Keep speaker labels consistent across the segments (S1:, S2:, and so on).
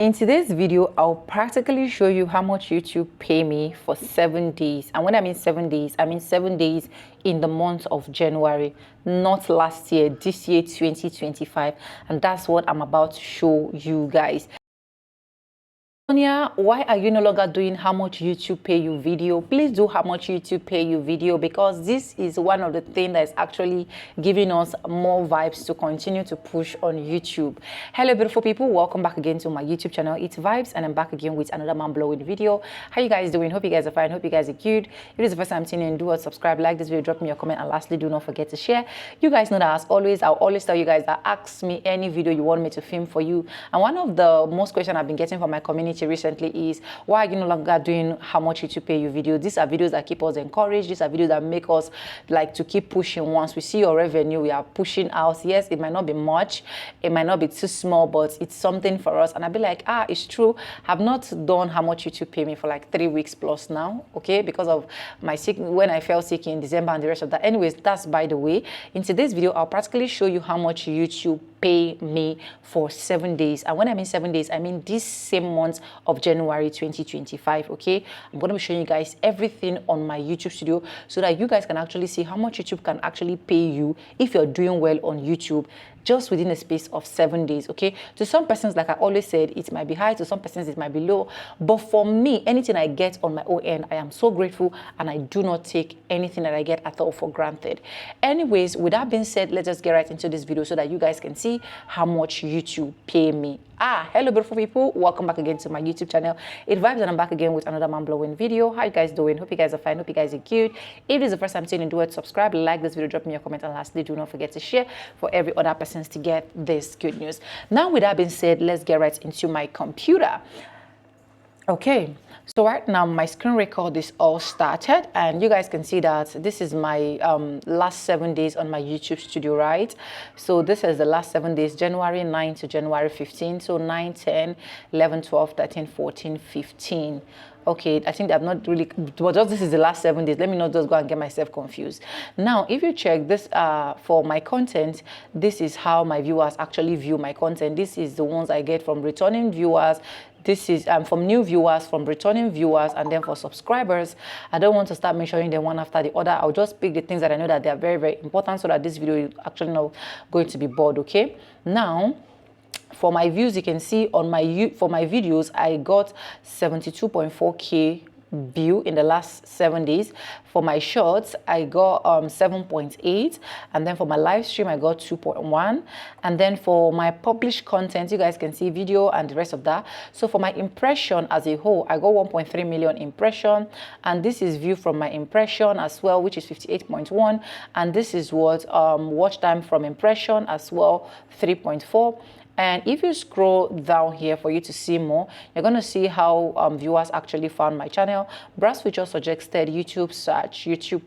S1: In today's video, I'll practically show you how much YouTube pay me for 7 days. And when I mean 7 days, I mean 7 days in the month of January, not last year, this year 2025. And that's what I'm about to show you guys. Sonia, why are you no longer doing how much YouTube pay you video? Please do how much YouTube pay you video, because this is one of the things that is actually giving us more vibes to continue to push on YouTube. Hello beautiful people, welcome back again to my YouTube channel. It's Vibes, and I'm back again with another mind-blowing video. How you guys doing? Hope you guys are fine. Hope you guys are good. If it is the first time tuning in, do subscribe, like this video, drop me your comment, and lastly, do not forget to share. You guys know that as always, I'll always tell you guys that ask me any video you want me to film for you. And one of the most questions I've been getting from my community recently is, why are you no longer doing how much YouTube pay you video? These are videos that keep us encouraged. These are videos that make us like to keep pushing. Once we see your revenue, we are pushing out. Yes, it might not be much, it might not be too small, but it's something for us. And I'll be like, it's true. I've not done how much YouTube pay me for like 3 weeks plus now, okay, because of my sick, when I fell sick in December and the rest of that. Anyways, that's by the way. In today's video, I'll practically show you how much YouTube pay me for 7 days. And when I mean 7 days, I mean this same month of January 2025. Okay, I'm going to be showing you guys everything on my YouTube studio so that you guys can actually see how much YouTube can actually pay you if you're doing well on YouTube, just within a space of 7 days. Okay, to some persons, like I always said, it might be high, to some persons it might be low, but for me, anything I get on my own end, I am so grateful, and I do not take anything that I get at all for granted. Anyways, with that being said, let's just get right into this video so that you guys can see how much YouTube pay me. Hello beautiful people, welcome back again to my YouTube channel. It Vibes, and I'm back again with another mind-blowing video. How you guys doing? Hope you guys are fine. Hope you guys are good. If this is the first time tuning in, do it, subscribe, like this video, drop me your comment, and lastly, do not forget to share for every other person to get this good news. Now, with that being said, let's get right into my computer. Okay, so right now my screen record is all started, and you guys can see that this is my last 7 days on my YouTube studio, right? So this is the last 7 days, January 9 to January 15. So 9, 10, 11, 12, 13, 14, 15. Okay, I think I'm not really, but just this is the last 7 days. Let me not just go and get myself confused. Now, if you check this for my content, this is how my viewers actually view my content. This is the ones I get from returning viewers. This is from new viewers, from returning viewers, and then for subscribers. I don't want to start mentioning them one after the other. I'll just pick the things that I know that they are very, very important, so that this video is actually not going to be bored. Okay, now for my views, you can see on my for my videos, I got 72.4K view in the last 7 days. For my shorts, I got 7.8, and then for my live stream, I got 2.1, and then for my published content, you guys can see video and the rest of that. So for my impression as a whole, I got 1.3 million impression, and this is view from my impression as well, which is 58.1, and this is what watch time from impression as well, 3.4. And if you scroll down here for you to see more, you're going to see how viewers actually found my channel. Browse feature suggested, YouTube search, YouTube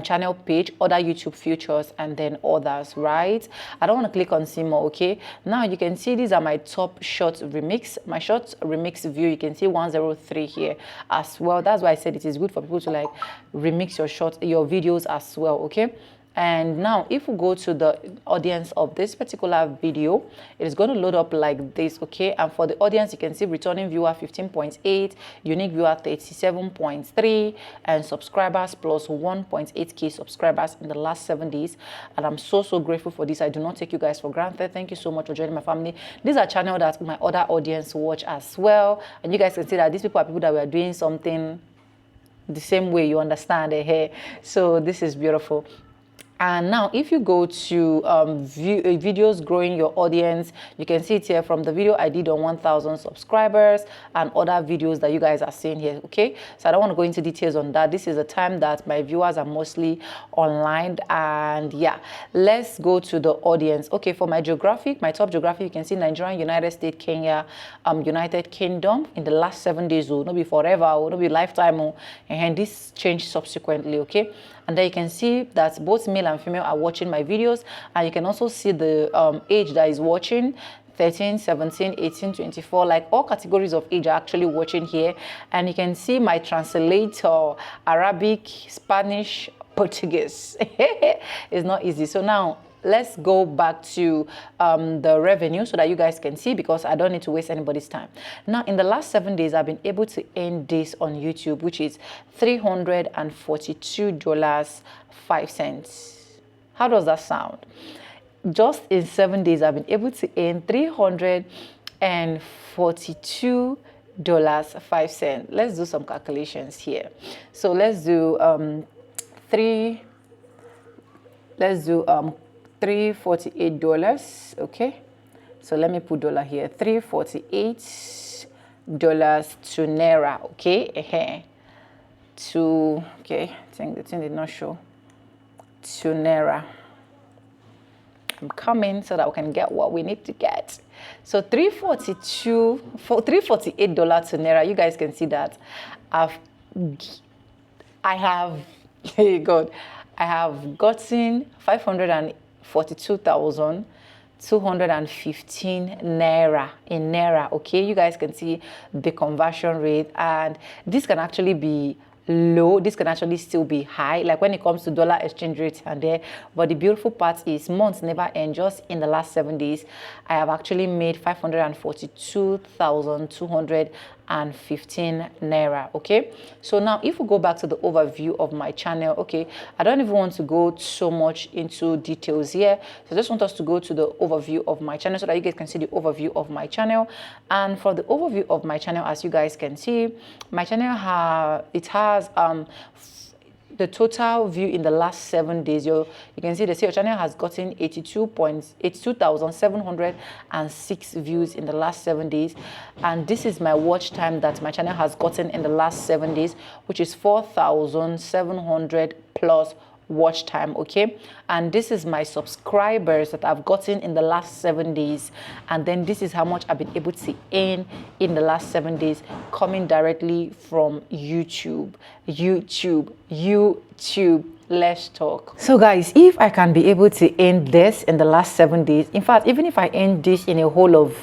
S1: channel page, other YouTube features, and then others, right? I don't want to click on see more, okay? Now you can see these are my top short remix. My short remix view, you can see 103 here as well. That's why I said it is good for people to like remix your videos as well, okay? And now if we go to the audience of this particular video, it is going to load up like this, okay? And for the audience, you can see returning viewer 15.8, unique viewer 37.3, and subscribers plus 1.8K subscribers in the last 7 days. And I'm so grateful for this. I do not take you guys for granted. Thank you so much for joining my family. These are channels that my other audience watch as well, and you guys can see that these people are people that were doing something the same way, you understand it here. So this is beautiful. And now if you go to videos growing your audience, you can see it here from the video I did on 1,000 subscribers and other videos that you guys are seeing here, okay? So I don't want to go into details on that. This is the time that my viewers are mostly online. And yeah, let's go to the audience. Okay, for my geographic, my top geographic, you can see Nigeria, United States, Kenya, United Kingdom in the last 7 days. Oh, not be forever, oh, not be lifetime, oh, and this changed subsequently, okay? And then you can see that both male and female are watching my videos, and you can also see the age that is watching, 13, 17, 18, 24, like all categories of age are actually watching here. And you can see my translator, Arabic, Spanish, Portuguese. It's not easy. So now let's go back to the revenue so that you guys can see, because I don't need to waste anybody's time. Now, in the last 7 days, I've been able to earn this on YouTube, which is $342.05. How does that sound? Just in 7 days, I've been able to earn $342.05. Let's do some calculations here. So let's do $348. Okay, so let me put dollar here. $348 to naira. Okay, okay, I think the thing did not show. To naira. I'm coming so that we can get what we need to get. So $348 to naira. You guys can see that I have gotten 542,215 naira in naira. Okay, you guys can see the conversion rate, and this can actually be low, this can actually still be high, like when it comes to dollar exchange rate and there. But the beautiful part is months never end. Just in the last 7 days, I have actually made 542,215 naira. Okay, so now if we go back to the overview of my channel, okay, I don't even want to go so much into details here, so I just want us to go to the overview of my channel so that you guys can see the overview of my channel. And for the overview of my channel, as you guys can see, my channel has the total view in the last 7 days. You can see the your channel has gotten 82,706 views in the last 7 days, and this is my watch time that my channel has gotten in the last 7 days, which is 4,700 plus watch time. Okay, and this is my subscribers that I've gotten in the last 7 days, and then this is how much I've been able to earn in the last 7 days, coming directly from YouTube. Let's talk. So guys, if I can be able to earn this in the last 7 days, in fact, even if I earn this in a whole of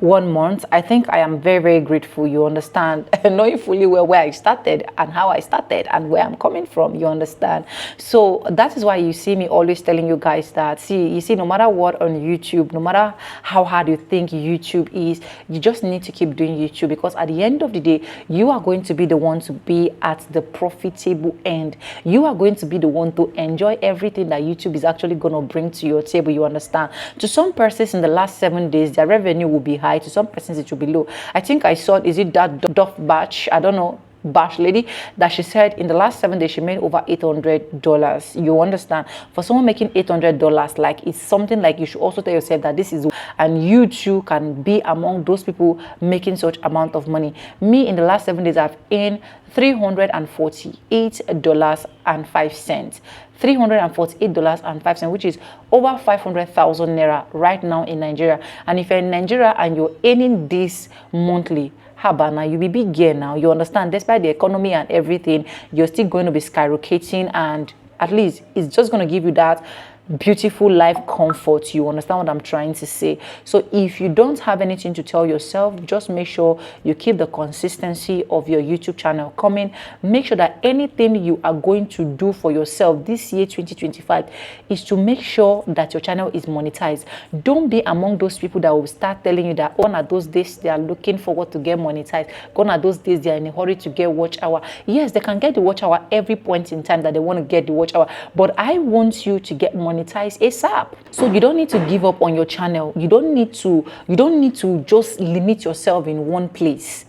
S1: 1 month, I think I am very, very grateful. You understand? Knowing fully well where I started and how I started and where I'm coming from, you understand? So that is why you see me always telling you guys that, you see, no matter what on YouTube, no matter how hard you think YouTube is, you just need to keep doing YouTube, because at the end of the day, you are going to be the one to be at the profitable end. You are going to be the one to enjoy everything that YouTube is actually going to bring to your table, you understand? To some persons in the last 7 days, their revenue will be high. To some persons it will be low. I think I saw, is it that Duff Batch, I don't know, Bash lady, that she said in the last 7 days she made over $800. You understand? For someone making $800, like, it's something like you should also tell yourself that this is, and you too can be among those people making such amount of money. Me, in the last 7 days, I've earned $348.05. $348.05, which is over 500,000 naira right now in Nigeria. And if you're in Nigeria and you're earning this monthly, Habana, you'll be big gear now. You understand? Despite the economy and everything, you're still going to be skyrocketing, and at least it's just going to give you that beautiful life comfort. You understand what I'm trying to say? So if you don't have anything to tell yourself, just make sure you keep the consistency of your YouTube channel coming. Make sure that anything you are going to do for yourself this year 2025 is to make sure that your channel is monetized. Don't be among those people that will start telling you that gone are those days they are looking forward to get monetized, gone are those days they are in a hurry to get watch hour. Yes, they can get the watch hour every point in time that they want to get the watch hour, but I want you to get monetized ASAP. So you don't need to give up on your channel. You don't need to just limit yourself in one place.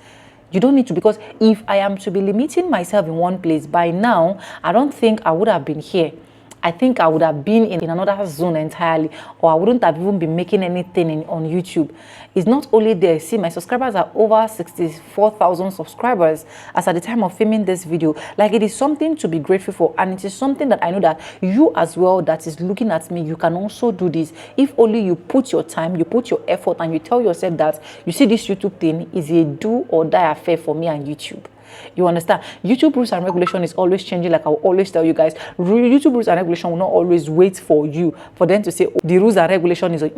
S1: You don't need to, because if I am to be limiting myself in one place, by now I don't think I would have been here. I think I would have been in another zone entirely, or I wouldn't have even been making anything on YouTube. It's not only there. See, my subscribers are over 64,000 subscribers as at the time of filming this video. Like, it is something to be grateful for, and it is something that I know that you as well that is looking at me, you can also do this. If only you put your time, you put your effort, and you tell yourself that, you see, this YouTube thing is a do or die affair for me and YouTube. You understand? YouTube rules and regulation is always changing. Like I will always tell you guys, YouTube rules and regulation will not always wait for you for them to say, oh, the rules and regulation is like,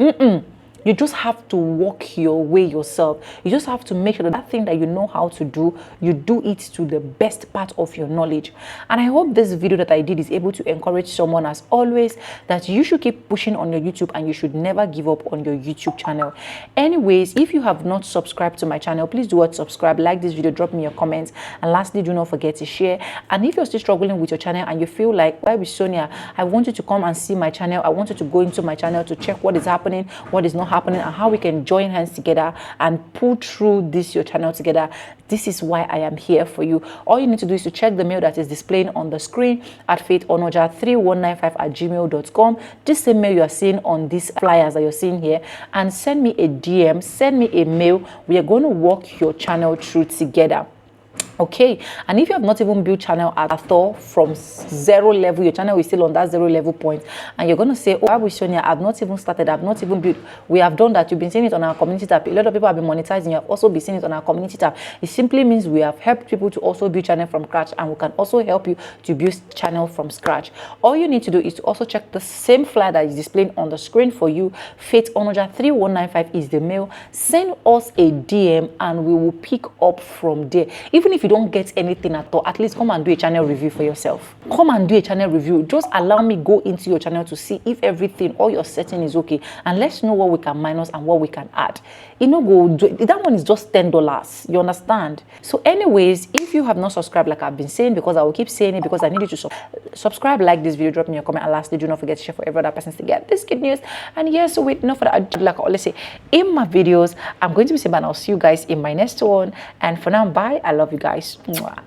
S1: You just have to walk your way yourself. You just have to make sure that that thing that you know how to do, you do it to the best part of your knowledge. And I hope this video that I did is able to encourage someone, as always, that you should keep pushing on your YouTube and you should never give up on your YouTube channel. Anyways, if you have not subscribed to my channel, please do what subscribe, like this video, drop me your comments, and lastly, do not forget to share. And if you're still struggling with your channel and you feel like, why with Sonia, I want you to come and see my channel, I want you to go into my channel to check what is happening, what is not happening, and how we can join hands together and pull through this your channel together, this is why I am here for you. All you need to do is to check the mail that is displaying on the screen at faithonoja3195@gmail.com. This same mail you are seeing on these flyers that you're seeing here, and send me a DM, send me a mail. We are going to walk your channel through together. Okay, and if you have not even built channel at all from zero level, your channel is still on that zero level point, and you're going to say, oh, I wish Sonia, I've not even started, I've not even built. We have done that. You've been seeing it on our community tab. A lot of people have been monetizing. You have also been seeing it on our community tab. It simply means we have helped people to also build channel from scratch, and we can also help you to build channel from scratch. All you need to do is to also check the same flyer that is displaying on the screen for you. faithonoja3195 is the mail. Send us a DM and we will pick up from there. Even if you don't get anything at all, at least come and do a channel review for yourself. Come and do a channel review. Just allow me go into your channel to see if everything, all your setting is okay, and let's know what we can minus and what we can add. You know, that one is just $10. You understand? So anyways, if you have not subscribed, like I've been saying, because I will keep saying it, because I need you to subscribe, like this video, drop me a comment, and lastly, do not forget to share for every other person to get this good news. And yes, so with no further ado, like I always say in my videos, I'm going to be saying, and I'll see you guys in my next one. And for now, bye. I love you guys. Mwah.